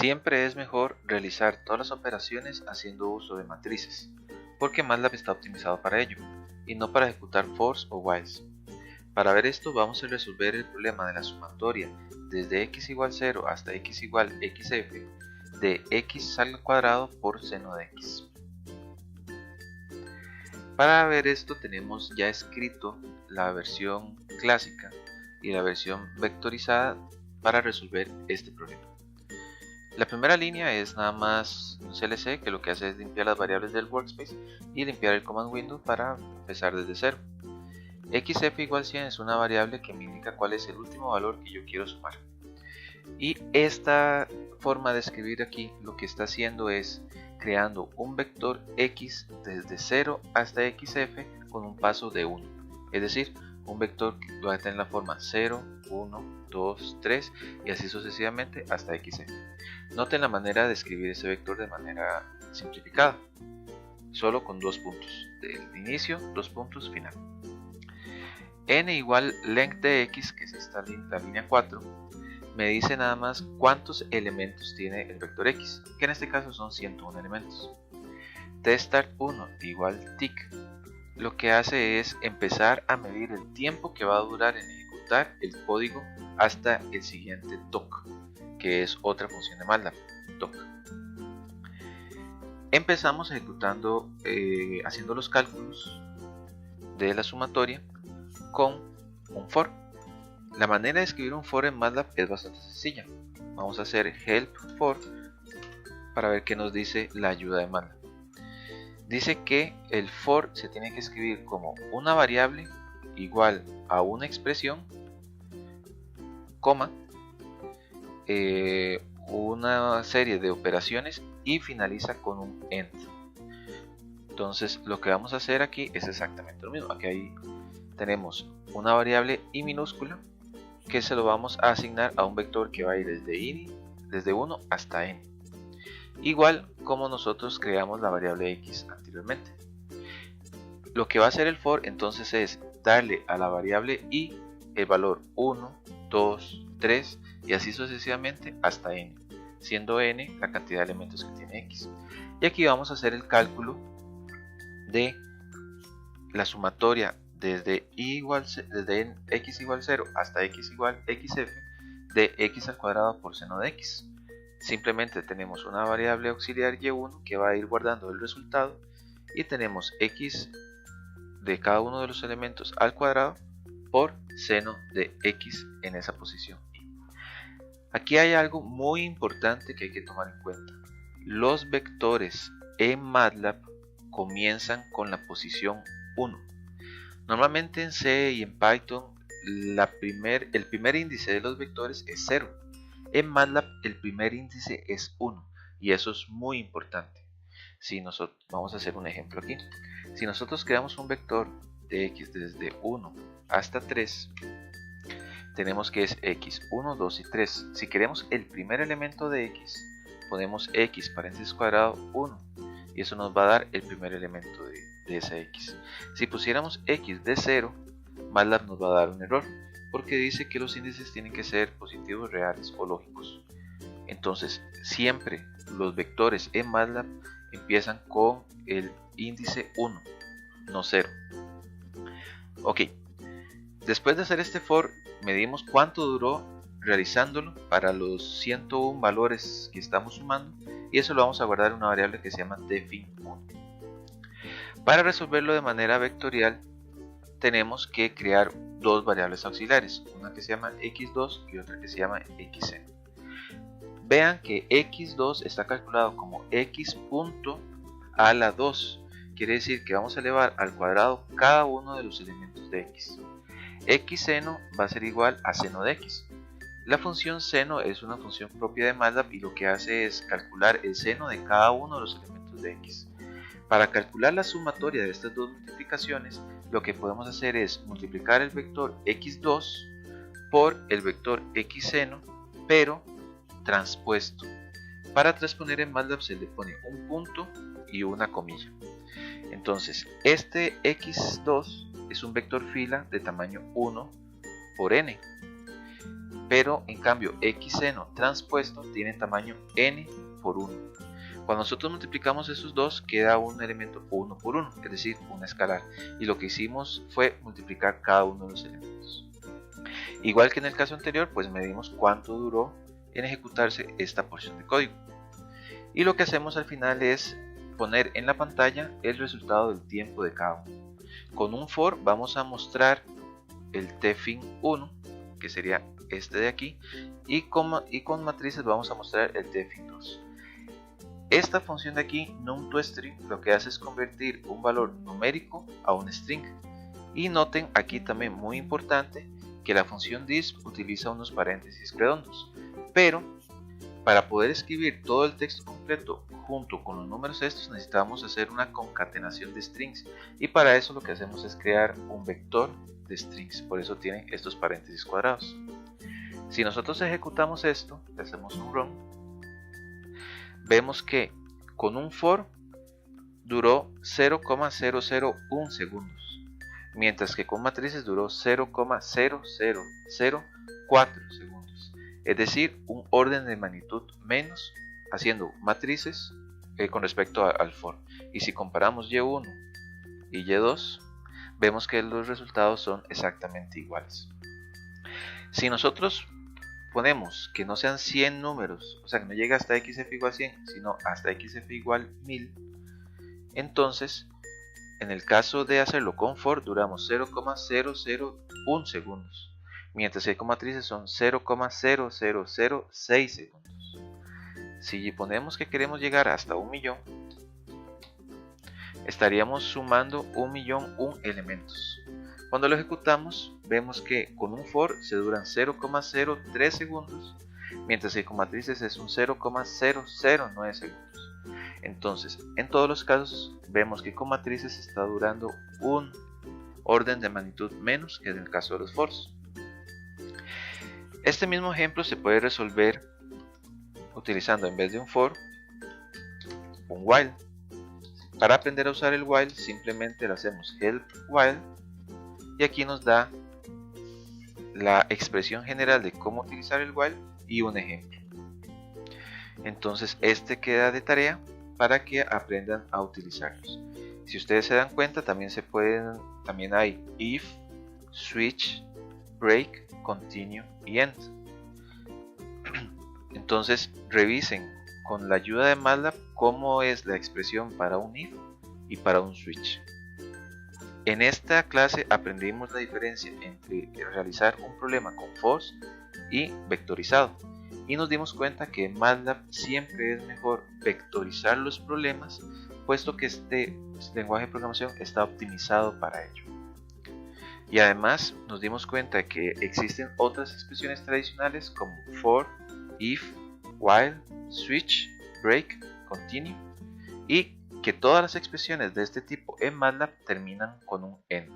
Siempre es mejor realizar todas las operaciones haciendo uso de matrices, porque MATLAB está optimizado para ello, y no para ejecutar fors o whiles. Para ver esto vamos a resolver el problema de la sumatoria desde x igual 0 hasta x igual xf de x al cuadrado por seno de x. Para ver esto tenemos ya escrito la versión clásica y la versión vectorizada para resolver este problema. La primera línea es nada más un CLC que lo que hace es limpiar las variables del workspace y limpiar el command window para empezar desde cero. xf igual 100 es una variable que me indica cuál es el último valor que yo quiero sumar. Y esta forma de escribir aquí lo que está haciendo es creando un vector x desde 0 hasta xf con un paso de 1. Es decir, un vector que va a tener la forma 0, 1, 2, 3 y así sucesivamente hasta xf. Noten la manera de escribir ese vector de manera simplificada, solo con dos puntos, del inicio, dos puntos, final. N igual length de x, que es la línea 4, me dice nada más cuántos elementos tiene el vector x, que en este caso son 101 elementos. tstart1 igual tick, lo que hace es empezar a medir el tiempo que va a durar en ejecutar el código hasta el siguiente toc, que es otra función de MATLAB, toc. Empezamos ejecutando, haciendo los cálculos de la sumatoria con un for. La manera de escribir un for en MATLAB es bastante sencilla. Vamos a hacer help for para ver qué nos dice la ayuda de MATLAB. Dice que el for se tiene que escribir como una variable igual a una expresión, coma, una serie de operaciones y finaliza con un end. Entonces lo que vamos a hacer aquí es exactamente lo mismo. Aquí ahí tenemos una variable i minúscula que se lo vamos a asignar a un vector que va a ir desde 1 hasta n, igual como nosotros creamos la variable x anteriormente. Lo que va a hacer el for entonces es darle a la variable i el valor 1, 2, 3 y así sucesivamente hasta n, siendo n la cantidad de elementos que tiene x. Y aquí vamos a hacer el cálculo de la sumatoria desde x igual 0 hasta x igual xf de x al cuadrado por seno de x. Simplemente tenemos una variable auxiliar y1 que va a ir guardando el resultado y tenemos x de cada uno de los elementos al cuadrado por seno de x en esa posición. Aquí hay algo muy importante que hay que tomar en cuenta. Los vectores en MATLAB comienzan con la posición 1. Normalmente en C y en Python el primer índice de los vectores es 0. En MATLAB el primer índice es 1 y eso es muy importante. Vamos a hacer un ejemplo aquí. Si nosotros creamos un vector de x desde 1 hasta 3, tenemos que es x, 1, 2 y 3. Si queremos el primer elemento de x, ponemos x paréntesis cuadrado 1 y eso nos va a dar el primer elemento de esa x. Si pusiéramos x de 0, MATLAB nos va a dar un error porque dice que los índices tienen que ser positivos, reales o lógicos. Entonces siempre los vectores en MATLAB empiezan con el índice 1, no 0. Ok, después de hacer este for, medimos cuánto duró realizándolo para los 101 valores que estamos sumando y eso lo vamos a guardar en una variable que se llama defin1. Para resolverlo de manera vectorial tenemos que crear dos variables auxiliares, una que se llama x2 y otra que se llama xn. Vean que x2 está calculado como x punto a la 2, quiere decir que vamos a elevar al cuadrado cada uno de los elementos de x. X seno va a ser igual a seno de x. La función seno es una función propia de MATLAB y lo que hace es calcular el seno de cada uno de los elementos de x. Para calcular la sumatoria de estas dos multiplicaciones, lo que podemos hacer es multiplicar el vector x2 por el vector x seno, pero transpuesto. Para transponer en MATLAB se le pone un punto y una comilla. Entonces, este x2 es un vector fila de tamaño 1 por n. pero en cambio x seno transpuesto tiene tamaño n por 1. Cuando nosotros multiplicamos esos dos, queda un elemento 1 por 1, es decir, una escalar. Y lo que hicimos fue multiplicar cada uno de los elementos. Igual que en el caso anterior, pues medimos cuánto duró en ejecutarse esta porción de código. Y lo que hacemos al final es poner en la pantalla el resultado del tiempo de cada uno. Con un for vamos a mostrar el tfin1, que sería este de aquí, y con matrices vamos a mostrar el tfin2. Esta función de aquí, num2string, lo que hace es convertir un valor numérico a un string. Y noten aquí también, muy importante, que la función dis utiliza unos paréntesis redondos. Pero para poder escribir todo el texto completo junto con los números estos, necesitamos hacer una concatenación de strings. Y para eso lo que hacemos es crear un vector de strings. Por eso tienen estos paréntesis cuadrados. Si nosotros ejecutamos esto, le hacemos un run, vemos que con un for duró 0,001 segundos, mientras que con matrices duró 0,0004 segundos, es decir, un orden de magnitud menos haciendo matrices con respecto al for. Y si comparamos y1 y y2, vemos que los resultados son exactamente iguales. Si nosotros ponemos que no sean 100 números, o sea que no llegue hasta xf igual 100, sino hasta xf igual 1000, entonces en el caso de hacerlo con for duramos 0,001 segundos, mientras que con matrices son 0,0006 segundos. Si ponemos que queremos llegar hasta 1.000.000, estaríamos sumando 1.000.001 elementos. Cuando lo ejecutamos, vemos que con un for se duran 0,03 segundos, mientras que con matrices es un 0,009 segundos. Entonces, en todos los casos, vemos que con matrices está durando un orden de magnitud menos que en el caso de los fors. Este mismo ejemplo se puede resolver utilizando, en vez de un for, un while. Para aprender a usar el while, simplemente le hacemos help while. Y aquí nos da la expresión general de cómo utilizar el while y un ejemplo. Entonces este queda de tarea para que aprendan a utilizarlos. Si ustedes se dan cuenta, también hay if, switch, break, continue y end. Entonces revisen con la ayuda de MATLAB cómo es la expresión para un if y para un switch. En esta clase aprendimos la diferencia entre realizar un problema con fors y vectorizado, y nos dimos cuenta que en MATLAB siempre es mejor vectorizar los problemas, puesto que este lenguaje de programación está optimizado para ello. Y además nos dimos cuenta que existen otras expresiones tradicionales como for, if, while, switch, break, continue, y que todas las expresiones de este tipo en MATLAB terminan con un end.